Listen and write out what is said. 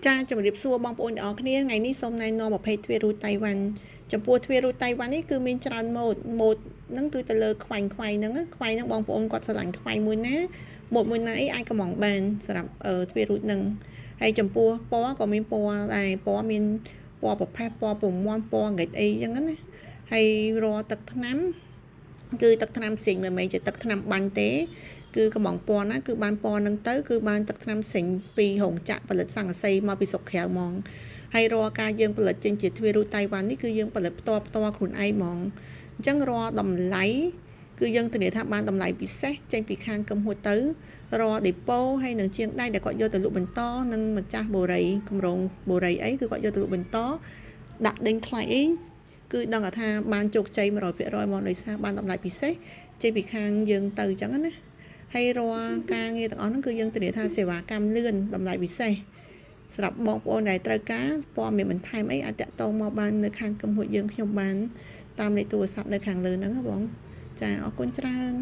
ចាជំរាបសួរបងប្អូនទាំងអស់គ្នាថ្ងៃនេះសូមណែនាំប្រភេទទ្វាររូតតៃវ៉ាន់ចំពោះទ្វាររូតតៃវ៉ាន់នេះគឺមានច្រើនម៉ូដហ្នឹងគឺទៅលើខ្វែងហ្នឹងខ្វែងហ្នឹងបងប្អូនគាត់ស្រឡាញ់ខ្វែងមួយណាម៉ូដមួយណាអីអាចកំងបានសម្រាប់ទ្វាររូតហ្នឹងហើយចំពោះពណ៌ក៏មានពណ៌ដែរពណ៌មានពណ៌ប្រផេះពណ៌ពំមាន់ពណ៌ង៉ិចអីចឹងណាហើយរាល់ទឹកថ្នាំគឺទឹកថ្នាំផ្សេងមិនមែនជាទឹកថ្នាំបាញ់ទេគឺកំងពណ៌ណាគឺបានពណ៌ហ្នឹងទៅគឺបានទឹកថ្នាំផ្សេងពីរោងចក្រផលិតសង្កសីមកពីស្រុកក្រៅហ្មងហើយរាល់ការយើងផលិតចេញជាទ្វាររូតតៃវ៉ាន់នេះគឺយើងផលិតផ្ទាល់ខ្លួនឯងហ្មងអញ្ចឹងរាល់តម្លៃគឺយើងធានាថាបានតម្លៃពិសេសចេញពីខាងកំហួតទៅរាល់ដេប៉ូហើយនឹងជាងដៃដែលគាត់យកទៅលក់បន្តនិងម្ចាស់បូរីគម្រោងបូរីអីគឺគាត់យកទៅលក់បន្តដាក់ដេញថ្លៃអីគឺដឹងថាបានជោគជ័យ 100% មកដោយសារបានតម្លៃពិសេសចេញពីខាងយើងទៅអញ្ចឹងណាហើយរាល់ការងារទាំងអស់ហ្នឹងគឺយើងធានាថាសេវាកម្មលឿនតម្លៃពិសេសសម្រាប់បងប្អូនដែលត្រូវការព័ត៌មានបន្ថែមអីអាចតាក់ទងមកបាននៅខាងកំហួតយើងខ្ញុំបានតាមលេខទូរស័ព្ទនៅខាងលើហ្នឹងបងចាអរគុណច្រើន